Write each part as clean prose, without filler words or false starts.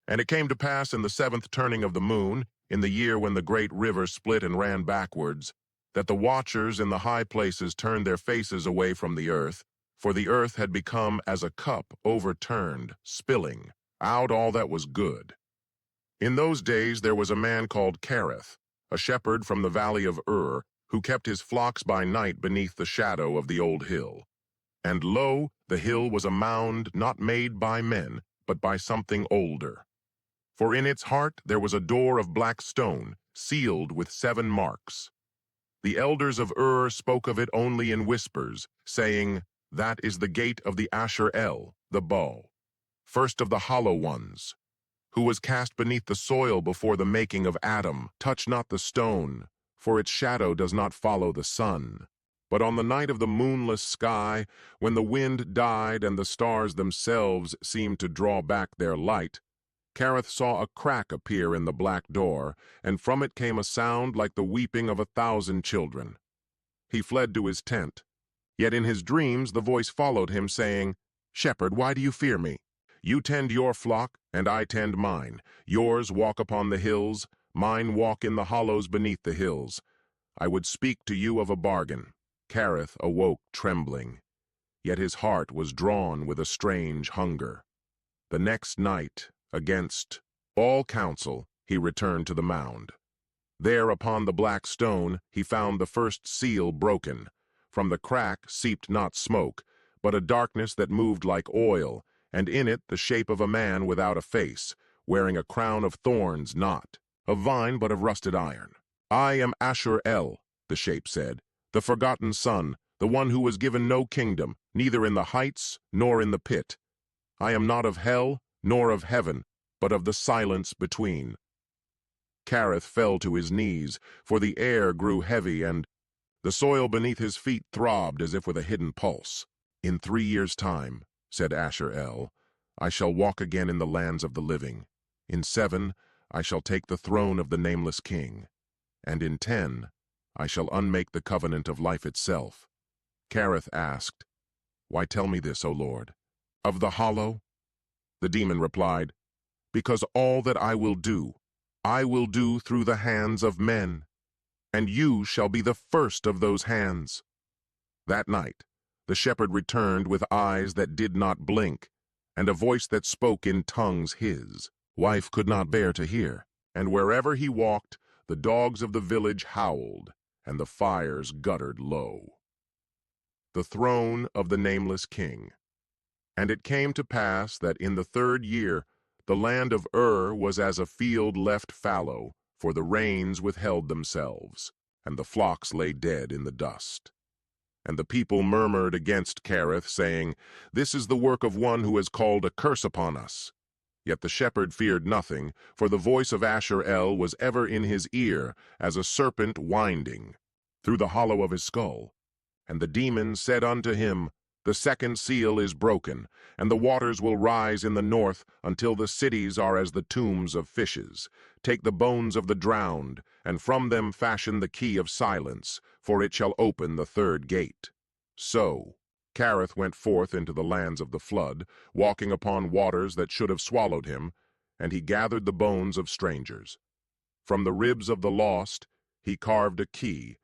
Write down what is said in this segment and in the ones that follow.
And it came to pass in the 7th turning of the moon, in the year when the great river split and ran backwards, that the watchers in the high places turned their faces away from the earth, for the earth had become as a cup overturned, spilling out all that was good. In those days there was a man called Kerath, a shepherd from the valley of who kept his flocks by night beneath the shadow of the old hill. And lo, the hill was a mound not made by men, but by something older. For in its heart there was a door of black stone, sealed with 7 marks. The elders of spoke of it only in whispers, saying, "That is the gate of the Asher-El, the bow, first of the Hallowed Ones, who was cast beneath the soil before the making of Adam. Touch not the stone, for its shadow does not follow the sun." But on the night of the moonless sky, when the wind died and the stars themselves seemed to draw back their light, Kerath saw a crack appear in the black door, and from it came a sound like the weeping of 1,000 children. He fled to his tent. Yet in his dreams the voice followed him, saying, "Shepherd, why do you fear me? You tend your flock, and I tend mine. Yours walk upon the hills, mine walk in the hollows beneath the hills. I would speak to you of a bargain." Kerath awoke trembling, yet his heart was drawn with a strange hunger. The next night, against all counsel, he returned to the mound. There upon the black stone he found the first seal broken. From the crack seeped not smoke, but a darkness that moved like oil, and in it the shape of a man without a face, wearing a crown of thorns, not of vine but of rusted iron. "I am Asher-El," the shape said, "the forgotten son, the one who was given no kingdom, neither in the heights nor in the pit. I am not of hell nor of heaven, but of the silence between." Kerath fell to his knees, for the air grew heavy and the soil beneath his feet throbbed as if with a hidden pulse. "In 3 years' time," said Asher-El, "I shall walk again in the lands of the living. In 7, I shall take the throne of the nameless king. And in 10, I shall unmake the covenant of life itself." Kerath asked, "Why tell me this, O Lord? Of the hollow?" The demon replied, "Because all that I will do through the hands of men, and you shall be the first of those hands." That night, the shepherd returned with eyes that did not blink, and a voice that spoke in tongues his wife could not bear to hear. And wherever he walked, the dogs of the village howled, and the fires guttered low. The throne of the nameless king. And it came to pass that in the 3rd year the land of was as a field left fallow, for the rains withheld themselves, and the flocks lay dead in the dust. And the people murmured against Kerath, saying, "This is the work of one who has called a curse upon us." Yet the shepherd feared nothing, for the voice of Asher-El was ever in his ear, as a serpent winding through the hollow of his skull. And the demon said unto him, "The 2nd seal is broken, and the waters will rise in the north until the cities are as the tombs of fishes. Take the bones of the drowned, and from them fashion the key of silence, for it shall open the 3rd gate." So Kerath went forth into the lands of the flood, walking upon waters that should have swallowed him, and he gathered the bones of strangers. From the ribs of the lost he carved a key,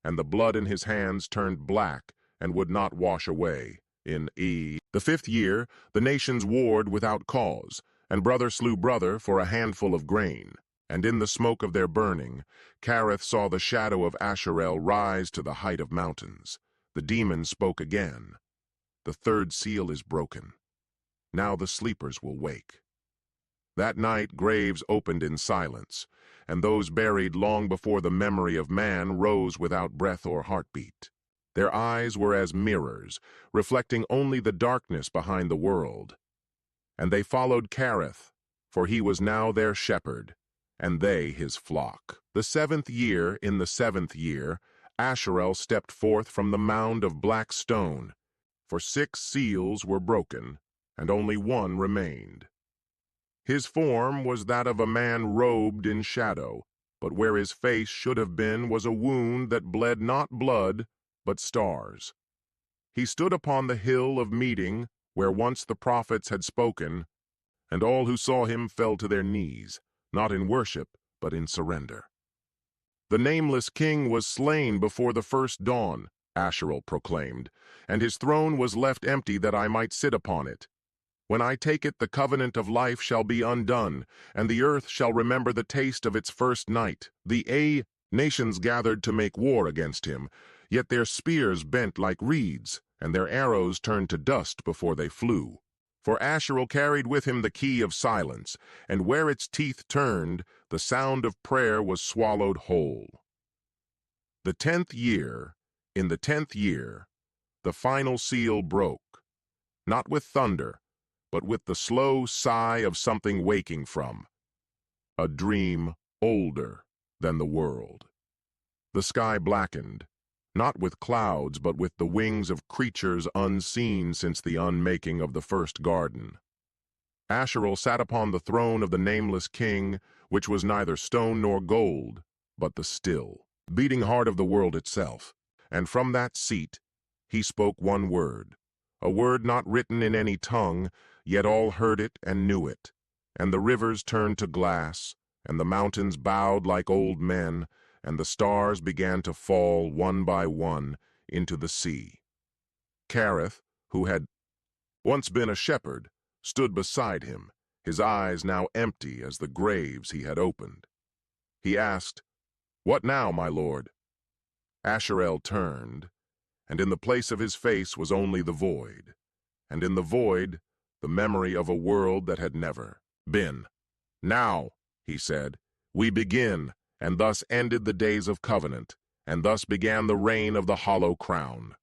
and the blood in his hands turned black and would not wash away. In the 5th year the nations warred without cause, and brother slew brother for a handful of grain. And in the smoke of their burning, Kerath saw the shadow of Asher-El rise to the height of mountains. The demon spoke again. "The 3rd seal is broken. Now the sleepers will wake." That night graves opened in silence, and those buried long before the memory of man rose without breath or heartbeat. Their eyes were as mirrors, reflecting only the darkness behind the world. And they followed Kerath, for he was now their shepherd, and they his flock. The 7th year, in the 7th year, Asher-El stepped forth from the mound of black stone, for 6 seals were broken, and only 1 remained. His form was that of a man robed in shadow, but where his face should have been was a wound that bled not blood, but stars. He stood upon the hill of meeting, where once the prophets had spoken, and all who saw him fell to their knees, not in worship, but in surrender. The nameless king was slain before the first dawn, Asherel proclaimed, and his throne was left empty that I might sit upon it. When I take it, the covenant of life shall be undone, and the earth shall remember the taste of its first night. The nations gathered to make war against him, yet their spears bent like reeds, and their arrows turned to dust before they flew. For Asherel carried with him the key of silence, and where its teeth turned, the sound of prayer was swallowed whole. The 10th year, in the 10th year, the final seal broke, not with thunder, but with the slow sigh of something waking from a dream older than the world. The sky blackened, not with clouds, but with the wings of creatures unseen since the unmaking of the first garden. Asherel sat upon the throne of the nameless king, which was neither stone nor gold, but the still, beating heart of the world itself. And from that seat he spoke one word, a word not written in any tongue, yet all heard it and knew it. And the rivers turned to glass, and the mountains bowed like old men, and the stars began to fall one by one into the sea. Kerath, who had once been a shepherd, stood beside him, his eyes now empty as the graves he had opened. He asked, "What now, my lord?" Asherel turned, and in the place of his face was only the void, and in the void the memory of a world that had never been. "Now," he said, "we begin, and thus ended the days of covenant, and thus began the reign of the hollow crown."